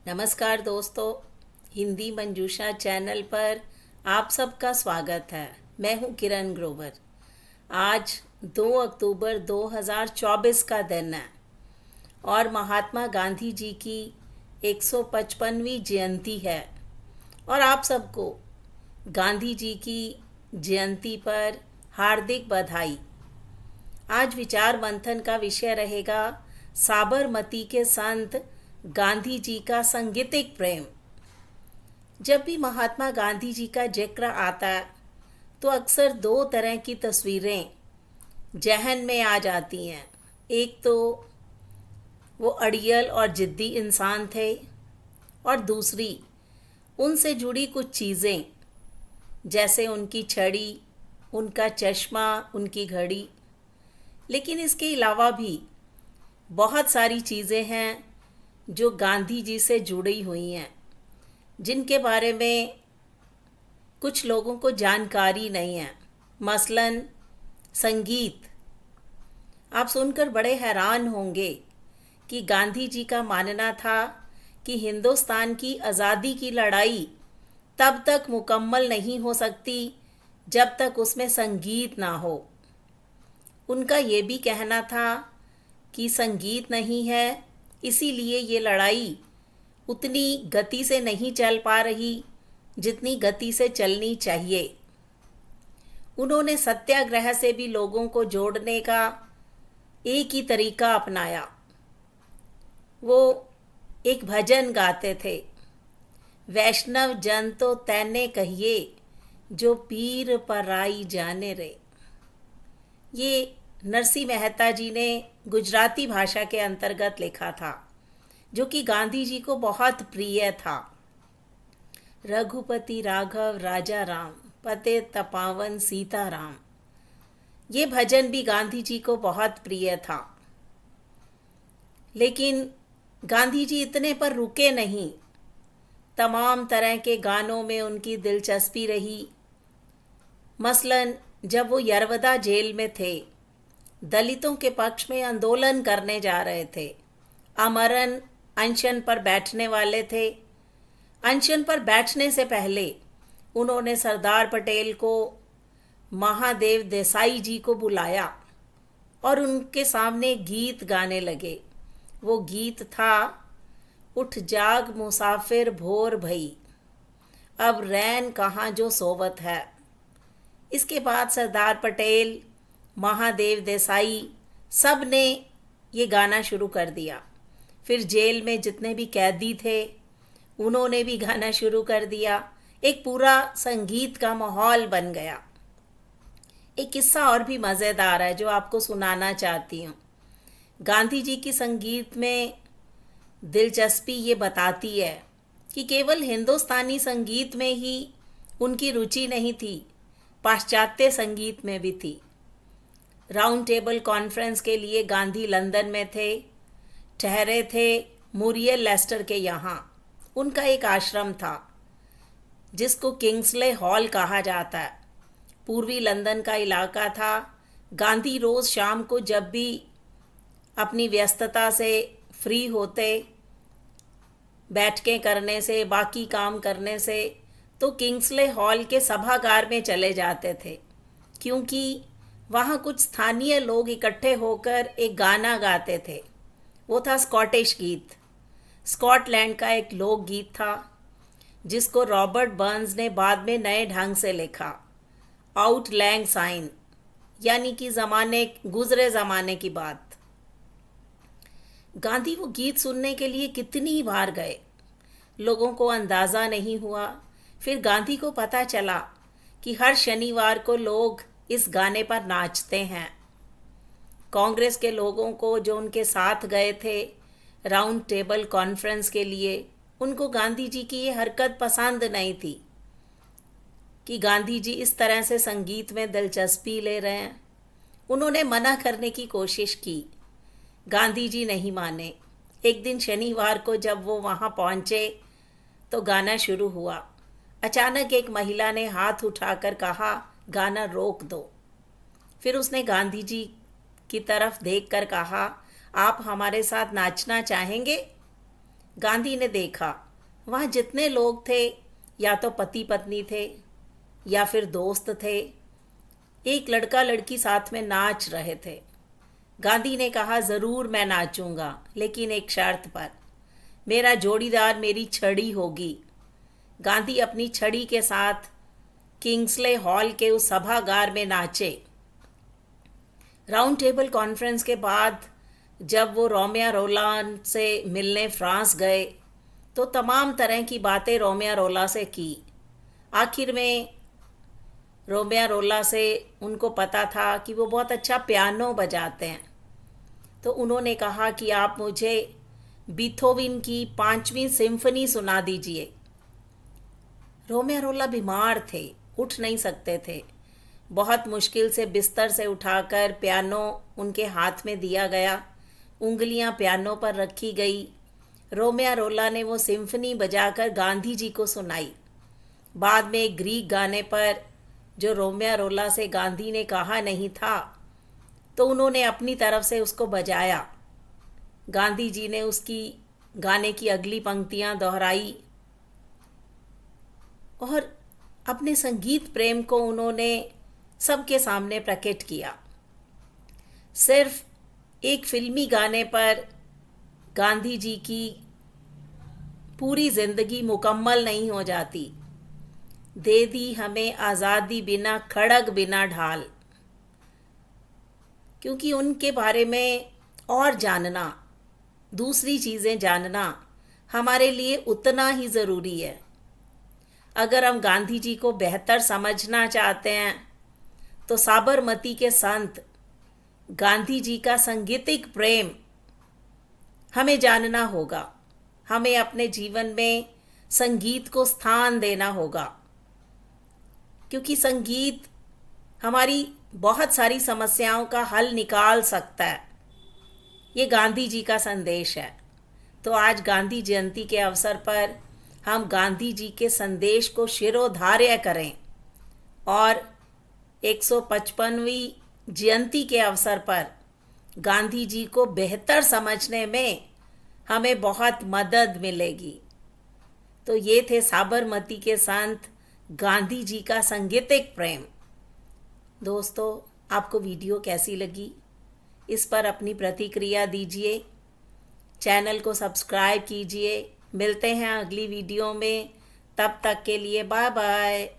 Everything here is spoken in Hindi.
नमस्कार दोस्तों, हिंदी मंजूषा चैनल पर आप सबका स्वागत है। मैं हूं किरण ग्रोवर। आज 2 अक्टूबर 2024 का दिन है और महात्मा गांधी जी की 155वीं जयंती है। और आप सबको गांधी जी की जयंती पर हार्दिक बधाई। आज विचार मंथन का विषय रहेगा साबरमती के संत गांधी जी का सांगीतिक प्रेम। जब भी महात्मा गांधी जी का जिक्र आता है तो अक्सर दो तरह की तस्वीरें जहन में आ जाती हैं। एक तो वो अड़ियल और जिद्दी इंसान थे, और दूसरी उनसे जुड़ी कुछ चीज़ें, जैसे उनकी छड़ी, उनका चश्मा, उनकी घड़ी। लेकिन इसके अलावा भी बहुत सारी चीज़ें हैं जो गांधी जी से जुड़ी हुई हैं, जिनके बारे में कुछ लोगों को जानकारी नहीं है। मसलन संगीत। आप सुनकर बड़े हैरान होंगे कि गांधी जी का मानना था कि हिंदुस्तान की आज़ादी की लड़ाई तब तक मुकम्मल नहीं हो सकती जब तक उसमें संगीत ना हो। उनका ये भी कहना था कि संगीत नहीं है, इसीलिए ये लड़ाई उतनी गति से नहीं चल पा रही जितनी गति से चलनी चाहिए। उन्होंने सत्याग्रह से भी लोगों को जोड़ने का एक ही तरीका अपनाया। वो एक भजन गाते थे, वैष्णव जन तो तैने कहिए, जो पीर पराई जाने रे। ये नरसिंह मेहता जी ने गुजराती भाषा के अंतर्गत लिखा था, जो कि गांधी जी को बहुत प्रिय था। रघुपति राघव राजा राम, पते तपावन सीताराम। ये भजन भी गांधी जी को बहुत प्रिय था। लेकिन गांधी जी इतने पर रुके नहीं। तमाम तरह के गानों में उनकी दिलचस्पी रही। मसलन जब वो यरवदा जेल में थे, दलितों के पक्ष में आंदोलन करने जा रहे थे। अमरन अनशन पर बैठने वाले थे। अनशन पर बैठने से पहले उन्होंने सरदार पटेल को, महादेव देसाई जी को बुलाया और उनके सामने गीत गाने लगे। वो गीत था, उठ जाग मुसाफिर भोर भई, अब रैन कहाँ जो सोवत है। इसके बाद सरदार पटेल, महादेव देसाई, सब ने ये गाना शुरू कर दिया। फिर जेल में जितने भी कैदी थे उन्होंने भी गाना शुरू कर दिया। एक पूरा संगीत का माहौल बन गया। एक किस्सा और भी मज़ेदार है जो आपको सुनाना चाहती हूँ। गांधी जी की संगीत में दिलचस्पी ये बताती है कि केवल हिंदुस्तानी संगीत में ही उनकी रुचि नहीं थी, पाश्चात्य संगीत में भी थी। राउंड टेबल कॉन्फ्रेंस के लिए गांधी लंदन में थे, ठहरे थे मुरियल लेस्टर के यहाँ। उनका एक आश्रम था जिसको किंग्सले हॉल कहा जाता है। पूर्वी लंदन का इलाका था। गांधी रोज़ शाम को जब भी अपनी व्यस्तता से फ्री होते, बैठकें करने से, बाकी काम करने से, तो किंग्सले हॉल के सभागार में चले जाते थे, क्योंकि वहाँ कुछ स्थानीय लोग इकट्ठे होकर एक गाना गाते थे। वो था स्कॉटिश गीत। स्कॉटलैंड का एक लोक गीत था जिसको रॉबर्ट बर्न्स ने बाद में नए ढंग से लिखा, आउट लैंग साइन, यानी कि गुजरे ज़माने की बात। गांधी वो गीत सुनने के लिए कितनी बार गए, लोगों को अंदाज़ा नहीं हुआ। फिर गांधी को पता चला कि हर शनिवार को लोग इस गाने पर नाचते हैं। कांग्रेस के लोगों को जो उनके साथ गए थे राउंड टेबल कॉन्फ्रेंस के लिए, उनको गांधी जी की ये हरकत पसंद नहीं थी कि गांधी जी इस तरह से संगीत में दिलचस्पी ले रहे हैं। उन्होंने मना करने की कोशिश की, गांधी जी नहीं माने। एक दिन शनिवार को जब वो वहाँ पहुँचे तो गाना शुरू हुआ। अचानक एक महिला ने हाथ उठाकर कहा, गाना रोक दो। फिर उसने गांधी जी की तरफ देखकर कहा, आप हमारे साथ नाचना चाहेंगे? गांधी ने देखा वहाँ जितने लोग थे या तो पति पत्नी थे या फिर दोस्त थे। एक लड़का लड़की साथ में नाच रहे थे। गांधी ने कहा, ज़रूर मैं नाचूंगा, लेकिन एक शर्त पर, मेरा जोड़ीदार मेरी छड़ी होगी। गांधी अपनी छड़ी के साथ किंग्सले हॉल के उस सभागार में नाचे। राउंड टेबल कॉन्फ्रेंस के बाद जब वो रोमिया रोलान से मिलने फ्रांस गए तो तमाम तरह की बातें रोमिया रोला से की। आखिर में रोमिया रोला से उनको पता था कि वो बहुत अच्छा पियानो बजाते हैं, तो उन्होंने कहा कि आप मुझे बीथोवन की 5वीं सिम्फनी सुना दीजिए। रोमिया रोला बीमार थे, उठ नहीं सकते थे। बहुत मुश्किल से बिस्तर से उठाकर पियानो उनके हाथ में दिया गया, उंगलियां पियानो पर रखी गई। रोमिया रोला ने वो सिम्फनी बजाकर गांधी जी को सुनाई। बाद में एक ग्रीक गाने पर जो रोमिया रोला से गांधी ने कहा नहीं था, तो उन्होंने अपनी तरफ से उसको बजाया। गांधी जी ने उसकी गाने की अगली पंक्तियां दोहराई और अपने संगीत प्रेम को उन्होंने सबके सामने प्रकट किया। सिर्फ एक फिल्मी गाने पर गांधी जी की पूरी जिंदगी मुकम्मल नहीं हो जाती। दे दी हमें आज़ादी बिना खड़ग बिना ढाल, क्योंकि उनके बारे में और जानना, दूसरी चीज़ें जानना हमारे लिए उतना ही ज़रूरी है। अगर हम गांधी जी को बेहतर समझना चाहते हैं तो साबरमती के संत गांधी जी का सांगीतिक प्रेम हमें जानना होगा। हमें अपने जीवन में संगीत को स्थान देना होगा, क्योंकि संगीत हमारी बहुत सारी समस्याओं का हल निकाल सकता है। ये गांधी जी का संदेश है। तो आज गांधी जयंती के अवसर पर हम गांधी जी के संदेश को शिरोधार्य करें और 155वीं जयंती के अवसर पर गांधी जी को बेहतर समझने में हमें बहुत मदद मिलेगी। तो ये थे साबरमती के संत गांधी जी का सांगीतिक प्रेम। दोस्तों, आपको वीडियो कैसी लगी, इस पर अपनी प्रतिक्रिया दीजिए। चैनल को सब्सक्राइब कीजिए। मिलते हैं अगली वीडियो में। तब तक के लिए बाय बाय।